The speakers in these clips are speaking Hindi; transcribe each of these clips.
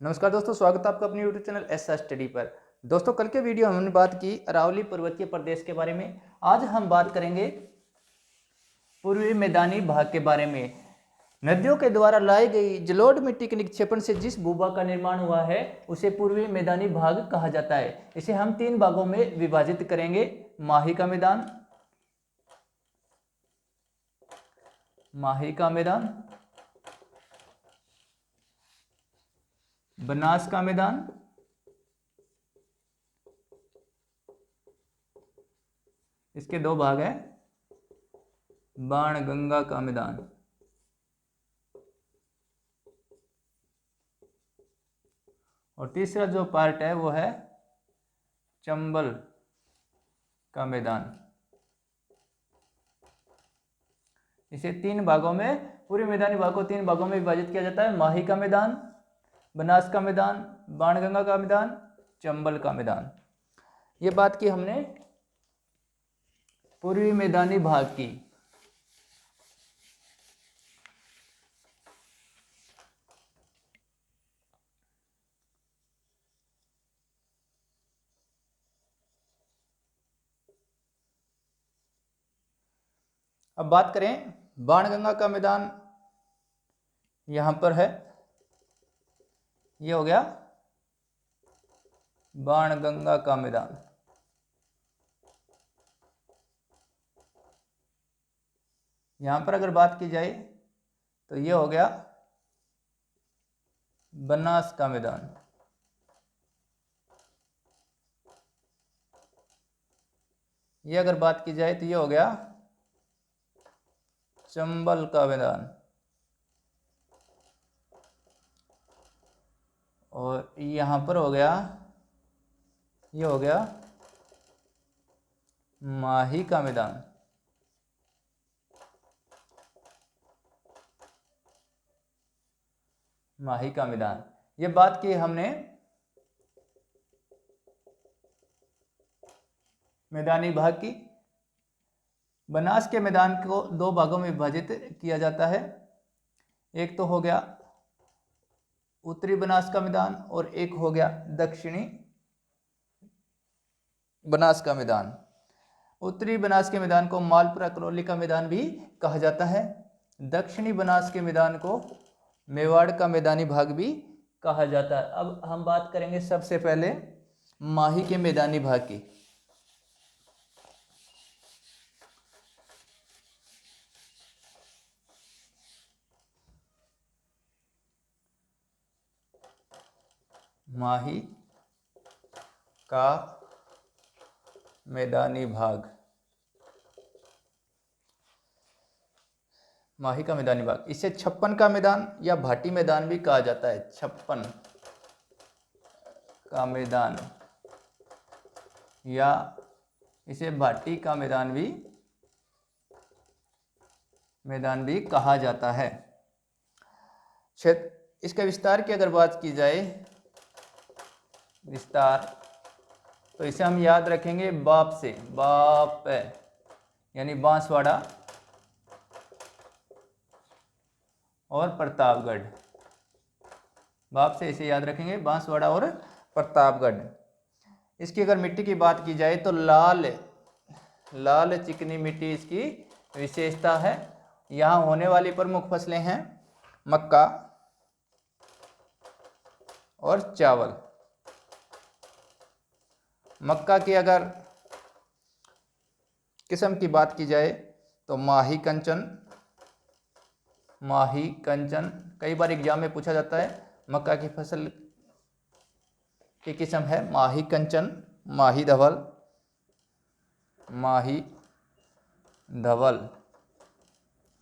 नमस्कार दोस्तों, स्वागत है आपका अपने यूट्यूब चैनल एस स्टडी पर। दोस्तों, कल के वीडियो में हमने बात की अरावली पर्वतीय प्रदेश के बारे में। आज हम बात करेंगे पूर्वी मैदानी भाग के बारे में। नदियों के द्वारा लाई गई जलोढ़ मिट्टी के निक्षेपण से जिस भूभाग का निर्माण हुआ है उसे पूर्वी मैदानी भाग कहा जाता है। इसे हम 3 भागों में विभाजित करेंगे। माही का मैदान, बनास का मैदान, इसके 2 भाग हैं, बाणगंगा का मैदान। और तीसरा जो पार्ट है वो है चंबल का मैदान। इसे 3 भागों में, पूरे मैदानी भाग को 3 भागों में विभाजित किया जाता है। माही का मैदान, बनास का मैदान, बाणगंगा का मैदान, चंबल का मैदान। ये बात की हमने पूर्वी मैदानी भाग की। अब बात करें बाणगंगा का मैदान, यहां पर है, ये हो गया बाणगंगा का मैदान। यहां पर अगर बात की जाए तो ये हो गया बनास का मैदान। ये अगर बात की जाए तो ये हो गया चंबल का मैदान। और यहां पर हो गया, ये हो गया माही का मैदान। माही का मैदान। ये बात की हमने मैदानी भाग की। बनास के मैदान को 2 भागों में विभाजित किया जाता है। एक तो हो गया उत्तरी बनास का मैदान और एक हो गया दक्षिणी बनास का मैदान। उत्तरी बनास के मैदान को मालपुरा करौली का मैदान भी कहा जाता है। दक्षिणी बनास के मैदान को मेवाड़ का मैदानी भाग भी कहा जाता है। अब हम बात करेंगे सबसे पहले माही के मैदानी भाग की। माही का मैदानी भाग, माही का मैदानी भाग, इसे 56 का मैदान या भाटी मैदान भी कहा जाता है। 56 का मैदान या इसे भाटी का मैदान भी कहा जाता है। क्षेत्र, इसके विस्तार की अगर बात की जाए, विस्तार, तो इसे हम याद रखेंगे बाप से। बाप यानी बांसवाड़ा और प्रतापगढ़। बाप से इसे याद रखेंगे, बांसवाड़ा और प्रतापगढ़। इसकी अगर मिट्टी की बात की जाए तो लाल चिकनी मिट्टी इसकी विशेषता है। यहाँ होने वाली प्रमुख फसलें हैं मक्का और चावल। मक्का की अगर किस्म की बात की जाए तो माही कंचन कई बार एग्जाम में पूछा जाता है। मक्का की फसल की किस्म है माही कंचन, माही धवल।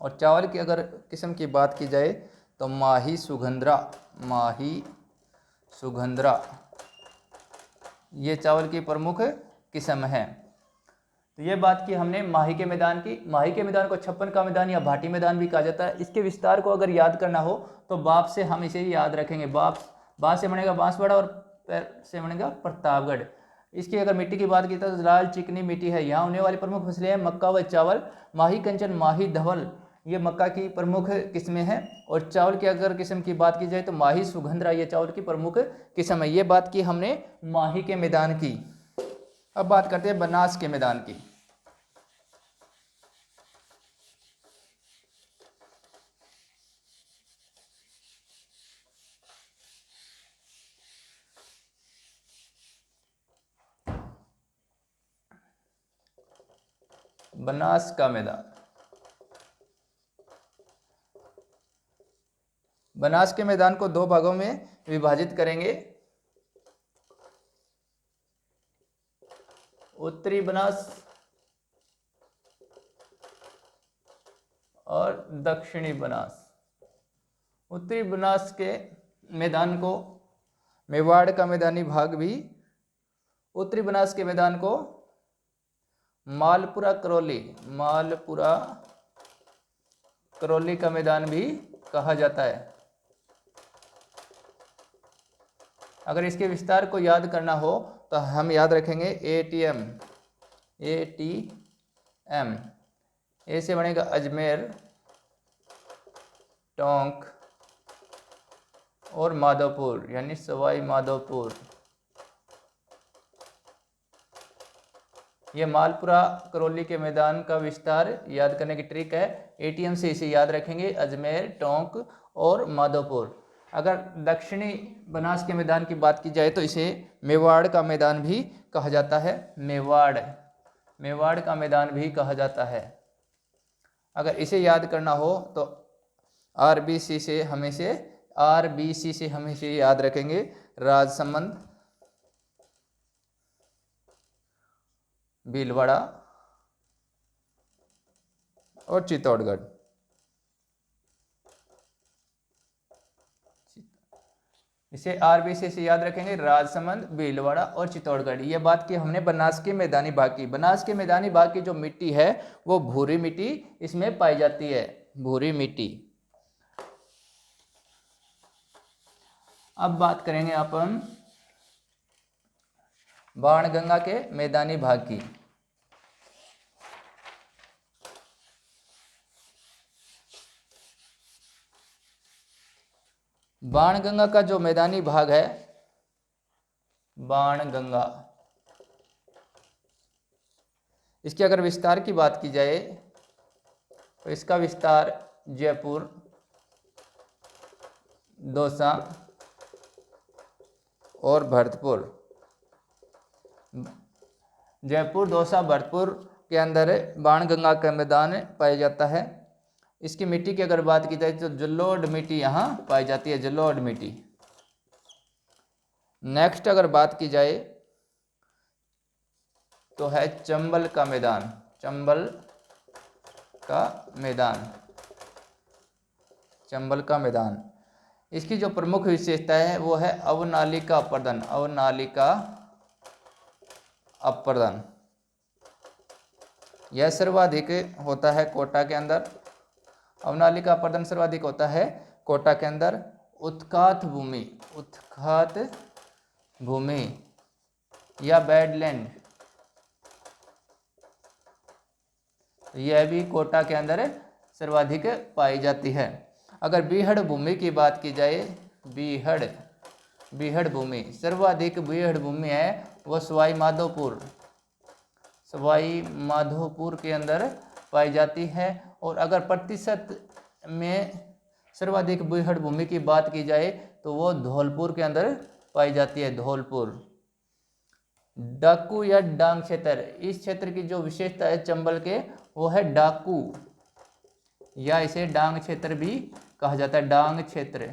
और चावल की अगर किस्म की बात की जाए तो माही सुगंधरा, ये चावल की प्रमुख किस्म है। तो ये बात की हमने माही के मैदान की। माही के मैदान को 56 का मैदान या भाटी मैदान भी कहा जाता है। इसके विस्तार को अगर याद करना हो तो बाप से हम इसे याद रखेंगे। बाप से बनेगा बांसवाड़ा और पैर से बनेगा प्रतापगढ़। इसकी अगर मिट्टी की बात की तो लाल चिकनी मिट्टी है। यहाँ होने वाली प्रमुख फसलें हैं मक्का व चावल। माही कंचन, माही धवल, ये मक्का की प्रमुख किस्में हैं। और चावल की अगर किस्म की बात की जाए तो माही सुगंधरा ये चावल की प्रमुख किस्म है। ये बात की हमने माही के मैदान की। अब बात करते हैं बनास के मैदान की। बनास का मैदान, बनास के मैदान को दो भागों में विभाजित करेंगे। उत्तरी बनास और दक्षिणी बनास। उत्तरी बनास के मैदान को मेवाड़ का मैदानी भाग भी, उत्तरी बनास के मैदान को मालपुरा करौली, मालपुरा करौली का मैदान भी कहा जाता है। अगर इसके विस्तार को याद करना हो तो हम याद रखेंगे ATM, ATM। ए से बनेगा अजमेर, टोंक और माधोपुर यानी सवाई माधोपुर। ये मालपुरा करौली के मैदान का विस्तार याद करने की ट्रिक है। ATM से इसे याद रखेंगे, अजमेर, टोंक और माधोपुर। अगर दक्षिणी बनास के मैदान की बात की जाए तो इसे मेवाड़ का मैदान भी कहा जाता है। मेवाड़, मेवाड़ का मैदान भी कहा जाता है। अगर इसे याद करना हो तो RBC से हमेशा याद रखेंगे, राजसमंद, भीलवाड़ा और चित्तौड़गढ़। इसे RBC से याद रखेंगे, राजसमंद, भीलवाड़ा और चित्तौड़गढ़। ये बात की हमने बनास के मैदानी भाग की। बनास के मैदानी भाग की जो मिट्टी है वो भूरी मिट्टी इसमें पाई जाती है, भूरी मिट्टी। अब बात करेंगे अपन बाणगंगा के मैदानी भाग की। बाणगंगा का जो मैदानी भाग है, बाणगंगा, इसके अगर विस्तार की बात की जाए तो इसका विस्तार जयपुर, दौसा और भरतपुर, जयपुर, दौसा, भरतपुर के अंदर बाणगंगा का मैदान पाया जाता है। इसकी मिट्टी की अगर बात की जाए तो जलोढ़ मिट्टी यहाँ पाई जाती है, जलोढ़ मिट्टी। नेक्स्ट अगर बात की जाए तो है चंबल का मैदान, चंबल का मैदान, चंबल का मैदान। इसकी जो प्रमुख विशेषता है वो है अवनालिका अपर्दन, अवनालिका अपर्दन। यह सर्वाधिक होता है कोटा के अंदर। अवनालिका अपर्दन सर्वाधिक होता है कोटा के अंदर। उत्खात भूमि, उत्खात भूमि या बैडलैंड, यह भी कोटा के अंदर सर्वाधिक पाई जाती है। अगर बीहड़ भूमि की बात की जाए, बीहड़ भूमि, सर्वाधिक बीहड़ भूमि है वो सवाई माधोपुर, सवाई माधोपुर के अंदर पाई जाती है। और अगर प्रतिशत में सर्वाधिक बीहड़ भूमि की बात की जाए तो वो धौलपुर के अंदर पाई जाती है, धौलपुर। डाकू या डांग क्षेत्र, इस क्षेत्र की जो विशेषता है चंबल के वो है डाकू, या इसे डांग क्षेत्र भी कहा जाता है, डांग क्षेत्र।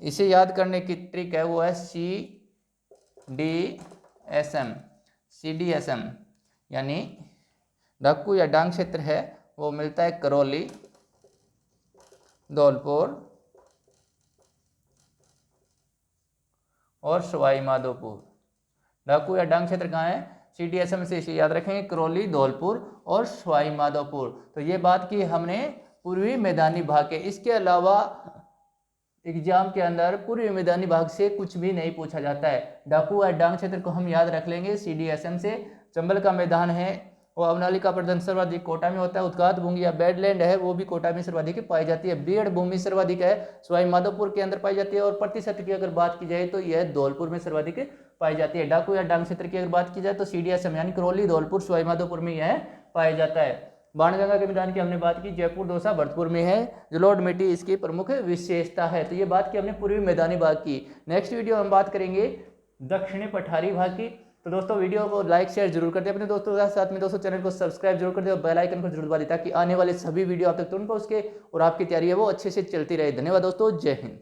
इसे याद करने की ट्रिक है वो है CDSM, यानी डाकू या डांग क्षेत्र है वो मिलता है करौली, धौलपुर और सवाई माधोपुर। डाकू या डांग क्षेत्र कहाँ है? CDSM से इसे याद रखेंगे, करौली, धौलपुर और सवाई माधोपुर। तो ये बात की हमने पूर्वी मैदानी भाग के। इसके अलावा एग्जाम के अंदर पूर्वी मैदानी भाग से कुछ भी नहीं पूछा जाता है। डाकू या डांग क्षेत्र को हम याद रख लेंगे CDSM से। चंबल का मैदान है और अवनाली का प्रदर्शन सर्वाधिक कोटा में होता है। उत्कात भूमि या बेडलैंड है वो भी कोटा में सर्वाधिक पाई जाती है। बीड़ भूमि सर्वाधिक है सवाई माधोपुर के अंदर पाई जाती है। और प्रतिशत की अगर बात की जाए तो यह धौलपुर में सर्वाधिक पाई जाती है। डाकू या डांग क्षेत्र की अगर बात की जाए तो सीडिया समयानी, करौली, धौलपुर, सवाई माधोपुर में यह पाया जाता है। बाणगंगा के मैदान की हमने बात की, जयपुर, दौसा, भरतपुर में है। जलोढ़ मिट्टी इसकी प्रमुख विशेषता है। तो ये बात की हमने पूर्वी मैदानी भाग की। नेक्स्ट वीडियो हम बात करेंगे दक्षिणी पठारी भाग की। तो दोस्तों वीडियो को लाइक शेयर जरूर कर दें अपने दोस्तों के साथ में। दोस्तों चैनल को सब्सक्राइब जरूर कर दें और बेल आइकन को जरूर दबा दें ताकि आने वाले सभी वीडियो आप तक तुरंत पहुंच के और आपकी तैयारी है वो अच्छे से चलती रहे। धन्यवाद दोस्तों, जय हिंद।